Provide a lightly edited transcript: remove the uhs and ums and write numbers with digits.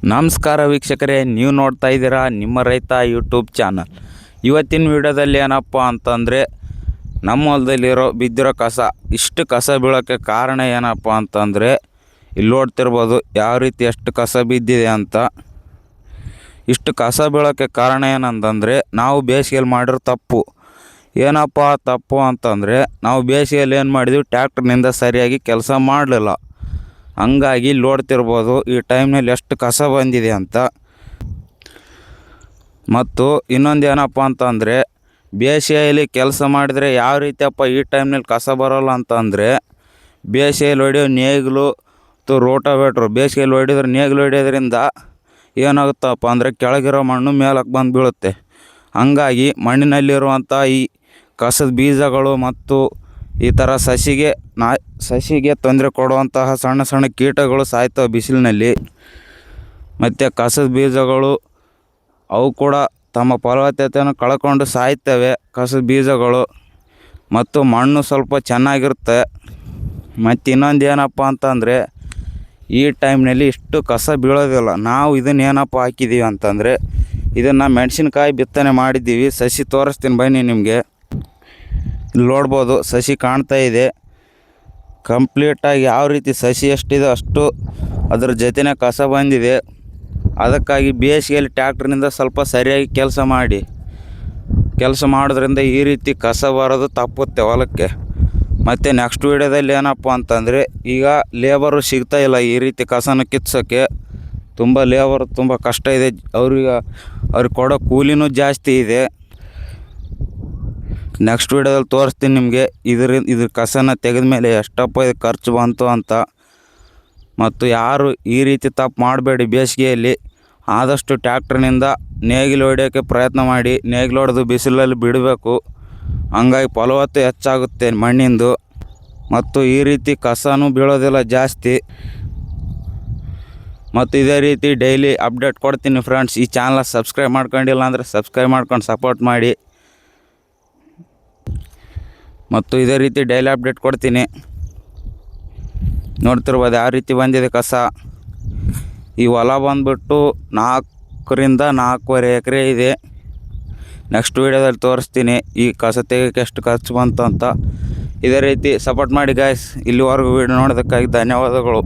ನಮಸ್ಕಾರ ವೀಕ್ಷಕರೇ, ನೀವು ನೋಡ್ತಾ ಇದ್ದೀರಾ ನಿಮ್ಮ ರೈತ ಯೂಟ್ಯೂಬ್ ಚಾನಲ್. ಇವತ್ತಿನ ವಿಡಿಯೋದಲ್ಲಿ ಏನಪ್ಪ ಅಂತಂದರೆ, ನಮ್ಮ ಹೊಲದಲ್ಲಿರೋ ಬಿದ್ದಿರೋ ಕಸ, ಇಷ್ಟು ಕಸ ಬೀಳೋಕ್ಕೆ ಕಾರಣ ಏನಪ್ಪ ಅಂತಂದರೆ, ಇಲ್ಲಿ ನೋಡ್ತಿರ್ಬೋದು ಯಾವ ರೀತಿ ಎಷ್ಟು ಕಸ ಬಿದ್ದಿದೆ ಅಂತ. ಇಷ್ಟು ಕಸ ಬೀಳೋಕ್ಕೆ ಕಾರಣ ಏನಂತಂದರೆ, ನಾವು ಬೇಸಿಗೆಯಲ್ಲಿ ಮಾಡಿರೋ ತಪ್ಪು. ಏನಪ್ಪ ತಪ್ಪು ಅಂತಂದರೆ, ನಾವು ಬೇಸಿಗೆಯಲ್ಲಿ ಏನು ಮಾಡಿದ್ವಿ, ಟ್ಯಾಕ್ಟ್ರ್ನಿಂದ ಸರಿಯಾಗಿ ಕೆಲಸ ಮಾಡಲಿಲ್ಲ. ಹಂಗಾಗಿ ಇಲ್ಲಿ ನೋಡ್ತಿರ್ಬೋದು ಈ ಟೈಮ್ನಲ್ಲಿ ಎಷ್ಟು ಕಸ ಬಂದಿದೆ ಅಂತ. ಮತ್ತು ಇನ್ನೊಂದು ಏನಪ್ಪ ಅಂತಂದರೆ, ಬೇಸಿಗೆಯಲ್ಲಿ ಕೆಲಸ ಮಾಡಿದರೆ ಯಾವ ರೀತಿಯಪ್ಪ ಈ ಟೈಮ್ನಲ್ಲಿ ಕಸ ಬರೋಲ್ಲ ಅಂತಂದರೆ, ಬೇಸಿಗೆಯಲ್ಲಿ ಹೊಡೆಯೋ ನೇಗಿಲು ರೋಟಾವೇಟ್ರು ಬೇಸಿಗೆಯಲ್ಲಿ ಹೊಡಿದ್ರೆ ನೇಗಿಲು ಹೊಡೆಯೋದ್ರಿಂದ ಏನಾಗುತ್ತಪ್ಪ ಅಂದರೆ ಕೆಳಗಿರೋ ಮಣ್ಣು ಮೇಲಕ್ಕೆ ಬಂದು ಬೀಳುತ್ತೆ. ಹಂಗಾಗಿ ಮಣ್ಣಿನಲ್ಲಿರುವಂಥ ಈ ಕಸದ ಬೀಜಗಳು ಮತ್ತು ಈ ಥರ ಸಸಿಗೆ ತೊಂದರೆ ಕೊಡುವಂತಹ ಸಣ್ಣ ಸಣ್ಣ ಕೀಟಗಳು ಸಾಯ್ತವೆ ಬಿಸಿಲಿನಲ್ಲಿ. ಮತ್ತು ಕಸದ ಬೀಜಗಳು ಅವು ಕೂಡ ತಮ್ಮ ಫಲವತ್ತತೆಯನ್ನು ಕಳ್ಕೊಂಡು ಸಾಯ್ತವೆ ಕಸದ ಬೀಜಗಳು. ಮತ್ತು ಮಣ್ಣು ಸ್ವಲ್ಪ ಚೆನ್ನಾಗಿರುತ್ತೆ. ಮತ್ತು ಇನ್ನೊಂದು ಏನಪ್ಪ ಅಂತಂದರೆ, ಈ ಟೈಮ್ನಲ್ಲಿ ಇಷ್ಟು ಕಸ ಬೀಳೋದಿಲ್ಲ. ನಾವು ಇದನ್ನು ಏನಪ್ಪ ಹಾಕಿದ್ದೀವಿ ಅಂತಂದರೆ, ಇದನ್ನು ಮೆಣಸಿನ್ಕಾಯಿ ಬಿತ್ತನೆ ಮಾಡಿದ್ದೀವಿ. ಸಸಿ ತೋರಿಸ್ತೀನಿ ಬನ್ನಿ ನಿಮಗೆ. ಇಲ್ಲಿ ನೋಡ್ಬೋದು ಸಸಿ ಕಾಣ್ತಾ ಇದೆ. ಕಂಪ್ಲೀಟಾಗಿ ಯಾವ ರೀತಿ ಸಸಿ ಎಷ್ಟಿದೆ ಅಷ್ಟು ಅದ್ರ ಜೊತೆನೇ ಕಸ ಬಂದಿದೆ. ಅದಕ್ಕಾಗಿ ಬೇಸಿಗೆಯಲ್ಲಿ ಟ್ಯಾಕ್ಟ್ರಿನಿಂದ ಸ್ವಲ್ಪ ಸರಿಯಾಗಿ ಕೆಲಸ ಮಾಡೋದ್ರಿಂದ ಈ ರೀತಿ ಕಸ ಬರೋದು ತಪ್ಪುತ್ತೆ ಹೊಲಕ್ಕೆ. ಮತ್ತು ನೆಕ್ಸ್ಟ್ ವೀಡಿಯೋದಲ್ಲಿ ಏನಪ್ಪ ಅಂತಂದರೆ, ಈಗ ಲೇಬರು ಸಿಗ್ತಾಯಿಲ್ಲ ಈ ರೀತಿ ಕಸನ ಕಿತ್ಸೋಕ್ಕೆ. ಲೇಬರ್ ತುಂಬ ಕಷ್ಟ ಇದೆ. ಅವ್ರಿಗೆ ಕೊಡೋ ಕೂಲಿನೂ ಜಾಸ್ತಿ ಇದೆ. ನೆಕ್ಸ್ಟ್ ವೀಡಿಯೋದಲ್ಲಿ ತೋರಿಸ್ತೀನಿ ನಿಮಗೆ ಇದ್ರ ಕಸನ ತೆಗೆದ ಮೇಲೆ ಎಷ್ಟಪ್ಪ ಇದು ಖರ್ಚು ಬಂತು ಅಂತ. ಮತ್ತು ಯಾರು ಈ ರೀತಿ ತಪ್ಪು ಮಾಡಬೇಡಿ. ಬೇಸಿಗೆಯಲ್ಲಿ ಆದಷ್ಟು ಟ್ಯಾಕ್ಟ್ರಿನಿಂದ ನೇಗಿಲು ಹೊಡೆಯೋಕ್ಕೆ ಪ್ರಯತ್ನ ಮಾಡಿ. ನೇಗಿಲು ಹೊಡೆದು ಬಿಸಿಲಲ್ಲಿ ಬಿಡಬೇಕು. ಹಂಗಾಗಿ ಫಲವತ್ತತೆ ಹೆಚ್ಚಾಗುತ್ತೆ ಮಣ್ಣಿಂದು. ಮತ್ತು ಈ ರೀತಿ ಕಸನೂ ಬೀಳೋದಿಲ್ಲ ಜಾಸ್ತಿ. ಮತ್ತು ಇದೇ ರೀತಿ ಡೈಲಿ ಅಪ್ಡೇಟ್ ಕೊಡ್ತೀನಿ ಫ್ರೆಂಡ್ಸ್. ಈ ಚಾನಲ್ ಸಬ್ಸ್ಕ್ರೈಬ್ ಮಾಡ್ಕೊಂಡಿಲ್ಲ ಅಂದರೆ ಸಬ್ಸ್ಕ್ರೈಬ್ ಮಾಡ್ಕೊಂಡು ಸಪೋರ್ಟ್ ಮಾಡಿ. ಮತ್ತು ಇದೇ ರೀತಿ ಡೈಲಿ ಅಪ್ಡೇಟ್ ಕೊಡ್ತೀನಿ. ನೋಡ್ತಿರ್ಬೋದು ಯಾವ ರೀತಿ ಬಂದಿದೆ ಕಸ. ಈ ಹೊಲ ಬಂದುಬಿಟ್ಟು 4ರಿಂದ 4.5 ಎಕರೆ ಇದೆ. ನೆಕ್ಸ್ಟ್ ವೀಡಿಯೋದಲ್ಲಿ ತೋರಿಸ್ತೀನಿ ಈ ಕಸ ತೆಗೆಯೋಕ್ಕೆ ಎಷ್ಟು ಖರ್ಚು ಬಂತು ಅಂತ. ಇದೇ ರೀತಿ ಸಪೋರ್ಟ್ ಮಾಡಿ ಗಾಯ್ಸ್. ಇಲ್ಲಿವರೆಗೂ ವೀಡಿಯೋ ನೋಡೋದಕ್ಕಾಗಿ ಧನ್ಯವಾದಗಳು.